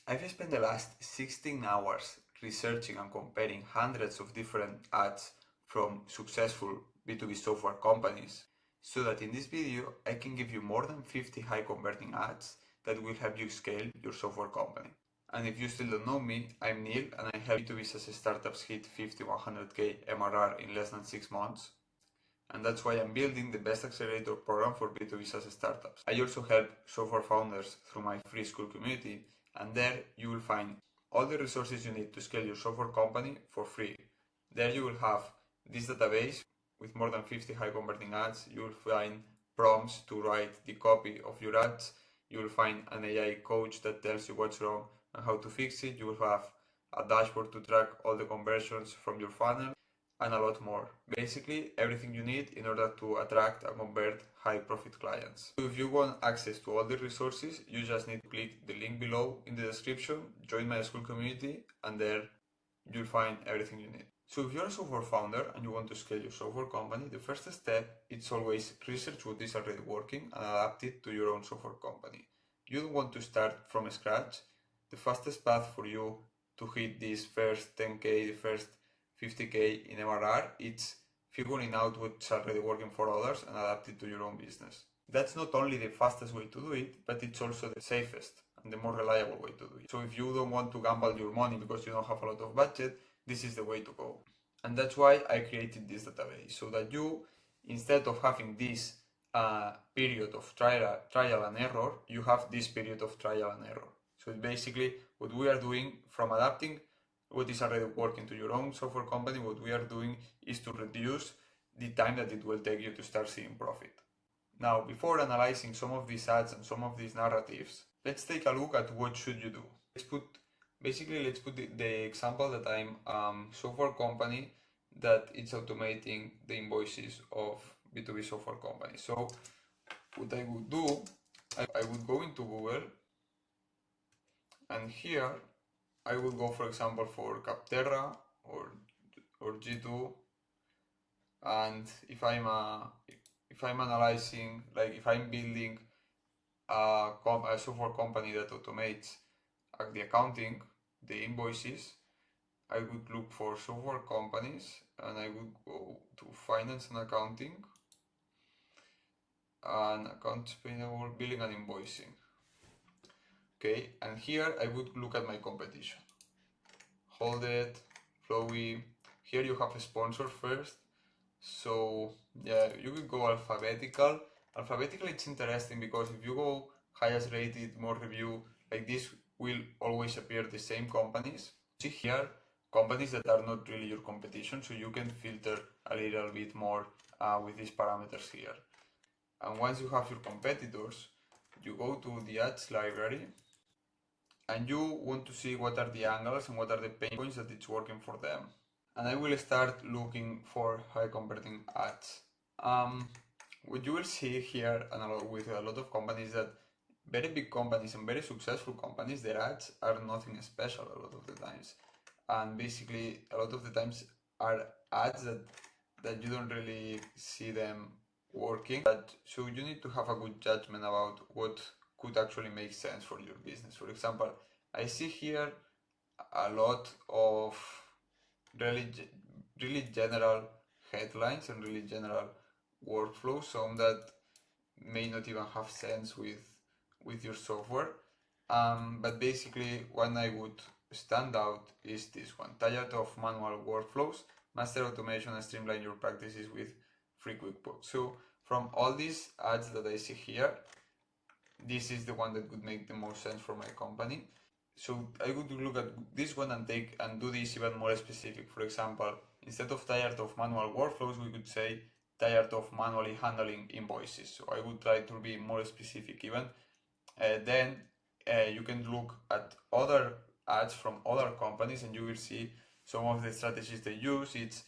I've spent the last 16 hours researching and comparing hundreds of different ads from successful B2B software companies, so that in this video I can give you more than 50 high converting ads that will help you scale your software company. And if you still don't know me, I'm Neil and I help B2B SaaS startups hit 50-100k MRR in less than 6 months. And that's why I'm building the best accelerator program for B2B SaaS startups. I also help software founders through my free school community, and there you will find all the resources you need to scale your software company for free. There you will have this database with more than 50 high converting ads. You will find prompts to write the copy of your ads. You will find an AI coach that tells you what's wrong and how to fix it. You will have a dashboard to track all the conversions from your funnel, and a lot more. Basically, everything you need in order to attract and convert high profit clients. So if you want access to all the resources, you just need to click the link below in the description, join my school community, and there you'll find everything you need. So if you're a software founder and you want to scale your software company, the first step is always research what is already working and adapt it to your own software company. You don't want to start from scratch. The fastest path for you to hit this first 10k, the first 50k in MRR, it's figuring out what's already working for others and adapt it to your own business. That's not only the fastest way to do it, but it's also the safest and the more reliable way to do it. So if you don't want to gamble your money because you don't have a lot of budget, this is the way to go. And that's why I created this database, so that you, instead of having this period of trial and error, you have this period of trial and error. So it's basically what we are doing from adapting what is already working to your own software company. What we are doing is to reduce the time that it will take you to start seeing profit. Now, before analyzing some of these ads and some of these narratives, let's take a look at what should you do. Let's put the example that I'm software company that it's automating the invoices of B2B software companies. So what I would do, I would go into Google, and here I would go, for example, for Capterra or G2, and if I'm analyzing, like if I'm building a software company that automates the accounting, the invoices, I would look for software companies and I would go to finance and accounting and accounts payable, billing and invoicing. Okay, and here I would look at my competition. Hold it, Flowy. Here you have a sponsor first. So yeah, you could go alphabetical. Alphabetical, it's interesting because if you go highest rated, more review, like this will always appear the same companies. See here, companies that are not really your competition, so you can filter a little bit more with these parameters here. And once you have your competitors, you go to the ads library and you want to see what are the angles and what are the pain points that it's working for them. And I will start looking for high converting ads. What you will see here and with a lot of companies, that very big companies and very successful companies, their ads are nothing special a lot of the times. And basically a lot of the times are ads that you don't really see them working. So you need to have a good judgment about what could actually make sense for your business. For example, I see here a lot of really general headlines and really general workflows, some that may not even have sense with your software. But basically one I would stand out is this one: tired of manual workflows, master automation and streamline your practices with free QuickBooks. So from all these ads that I see here, this is the one that would make the most sense for my company. So I would look at this one and do this even more specific. For example, instead of tired of manual workflows, we could say tired of manually handling invoices. So I would try to be more specific even. Then you can look at other ads from other companies and you will see some of the strategies they use. It's,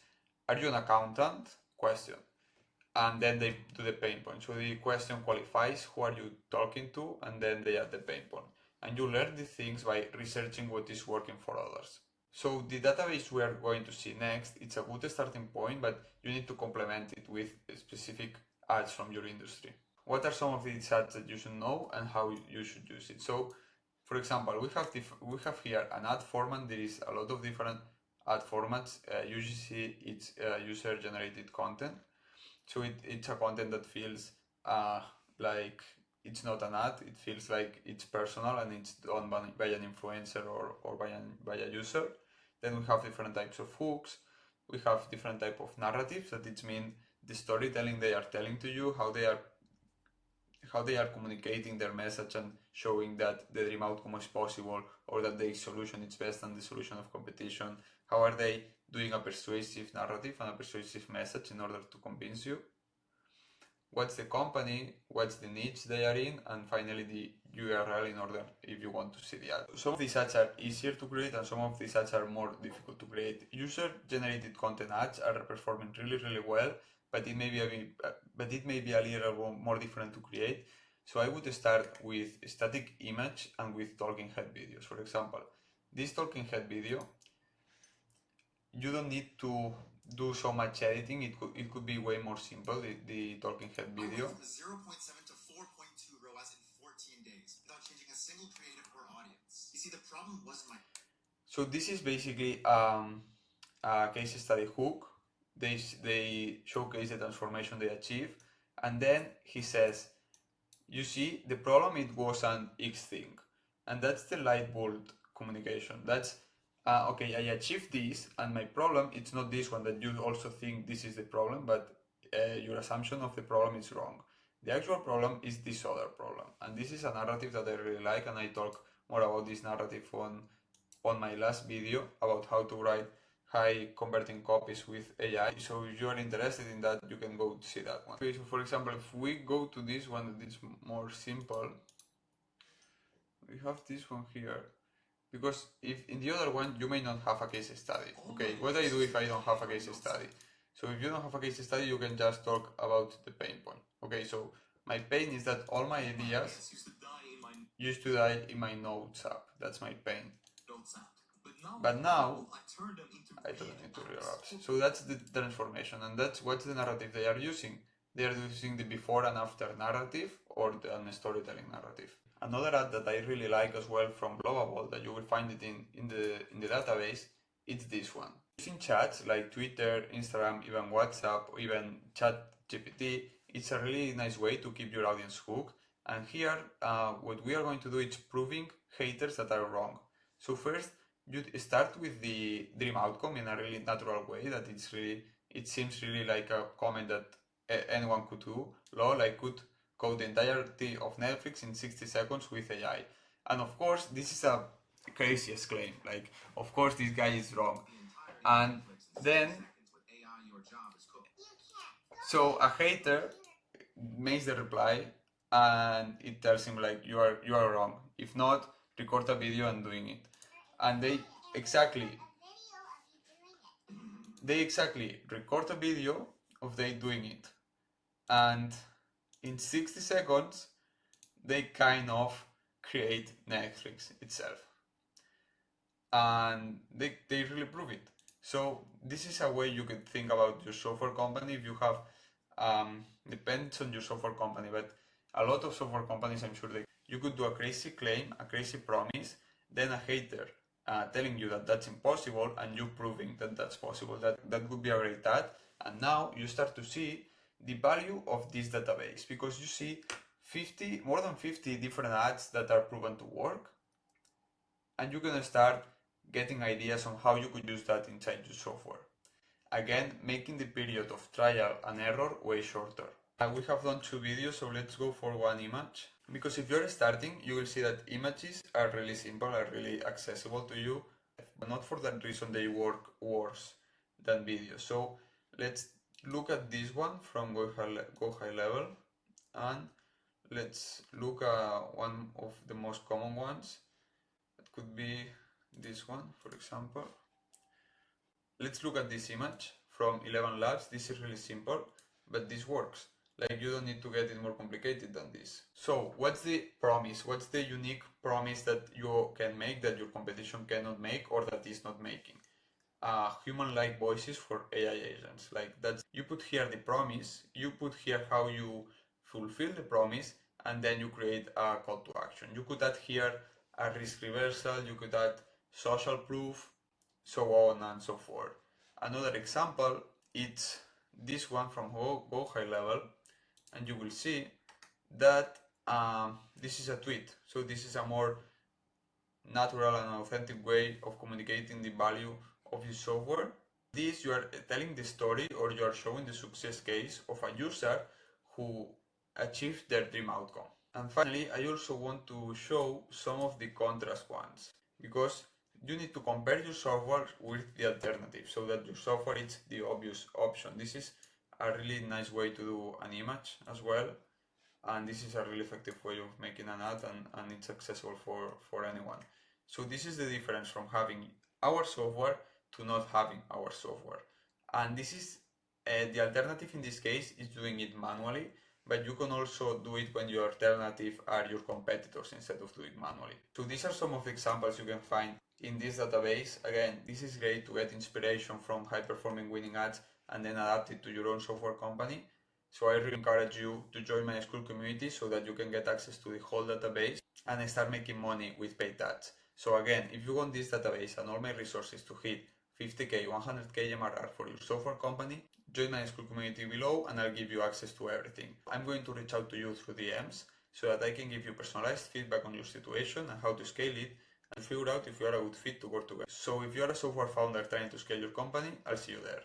are you an accountant? Question. And then they do the pain point. So the question qualifies who are you talking to, and then they add the pain point. And you learn these things by researching what is working for others. So the database we are going to see next, it's a good starting point, but you need to complement it with specific ads from your industry. What are some of these ads that you should know and how you should use it? So For example, we have here an ad format. There is a lot of different ad formats. Usually it's user-generated content. So it's a content that feels like it's not an ad. It feels like it's personal and it's done by an influencer or by a user. Then we have different types of hooks. We have different type of narratives, that it means the storytelling they are telling to you, how they are communicating their message and showing that the dream outcome is possible, or that the solution is best than the solution of competition. How are they doing a persuasive narrative and a persuasive message in order to convince you? What's the company, what's the niche they are in, and finally the URL in order if you want to see the ad. Some of these ads are easier to create and some of these ads are more difficult to create. User-generated content ads are performing really well, but it may be a little more different to create. So I would start with static image and with talking head videos. For example, this talking head video, you don't need to do so much editing. It could be way more simple, the talking head video. I went from 0.7 to 4.2 ROAS in 14 days without changing a single creative or audience. You see, the problem wasn't my... So this is basically a case study hook. They showcase the transformation they achieve, and then he says, you see, the problem it was an X thing, and that's the light bulb communication. That's okay, I achieved this, and my problem it's not this one that you also think this is the problem, but your assumption of the problem is wrong. The actual problem is this other problem, and this is a narrative that I really like, and I talk more about this narrative on my last video about how to write high converting copies with AI. So if you are interested in that, you can go to see that one. Okay, so for example, if we go to this one that is more simple, we have this one here. Because if in the other one, you may not have a case study. Okay, what I do if I don't have a case study? So if you don't have a case study, you can just talk about the pain point. Okay, so my pain is that all my ideas used to die in my notes app. That's my pain. But now, I turn them into real apps. So that's the transformation, and that's what's the narrative they are using. They are using the before and after narrative or the storytelling narrative. Another ad that I really like as well from Global, that you will find it in the database, it's this one. Using chats like Twitter, Instagram, even WhatsApp, or even ChatGPT, it's a really nice way to keep your audience hooked. And here, what we are going to do is proving haters that are wrong. So first, you start with the dream outcome in a really natural way, that it seems really like a comment that anyone could do. Lol, I could code the entirety of Netflix in 60 seconds with AI. And of course, this is a craziest claim. Like, of course, this guy is wrong. And then, so a hater makes the reply, and it tells him like, you are wrong. If not, record a video and doing it. And they exactly record a video of they doing it, and in 60 seconds they kind of create Netflix itself, and they really prove it. So this is a way you could think about your software company. If you have depends on your software company, but a lot of software companies, I'm sure you could do a crazy claim, a crazy promise, then a hater telling you that that's impossible, and you proving that that's possible. That would be a great ad. And now you start to see the value of this database, because you see more than 50 different ads that are proven to work, and you're gonna start getting ideas on how you could use that inside your software. Again, making the period of trial and error way shorter. We have done 2 videos, so let's go for one image. Because if you're starting, you will see that images are really simple, are really accessible to you, but not for that reason they work worse than videos. So let's look at this one from GoHighLevel, and let's look at one of the most common ones. It could be this one, for example. Let's look at this image from 11 Labs. This is really simple, but this works. Like, you don't need to get it more complicated than this. So what's the promise? What's the unique promise that you can make that your competition cannot make, or that is not making? Human-like voices for AI agents. Like, that's, you put here the promise, you put here how you fulfill the promise, and then you create a call to action. You could add here a risk reversal, you could add social proof, so on and so forth. Another example is this one from GoHighLevel, and you will see that this is a tweet. So this is a more natural and authentic way of communicating the value of your software. This, you are telling the story, or you are showing the success case of a user who achieved their dream outcome. And finally, I also want to show some of the contrast ones, because you need to compare your software with the alternative so that your software is the obvious option. This is a really nice way to do an image as well, and this is a really effective way of making an ad, and it's accessible for anyone. So this is the difference from having our software to not having our software. And this is the alternative in this case is doing it manually, but you can also do it when your alternative are your competitors instead of doing manually. So these are some of the examples you can find in this database. Again, this is great to get inspiration from high-performing winning ads and then adapt it to your own software company. So I really encourage you to join my school community so that you can get access to the whole database and start making money with paid ads. So again, if you want this database and all my resources to hit 50k, 100k MRR for your software company, join my school community below and I'll give you access to everything. I'm going to reach out to you through DMs so that I can give you personalized feedback on your situation and how to scale it, and figure out if you are a good fit to work together. So if you are a software founder trying to scale your company, I'll see you there.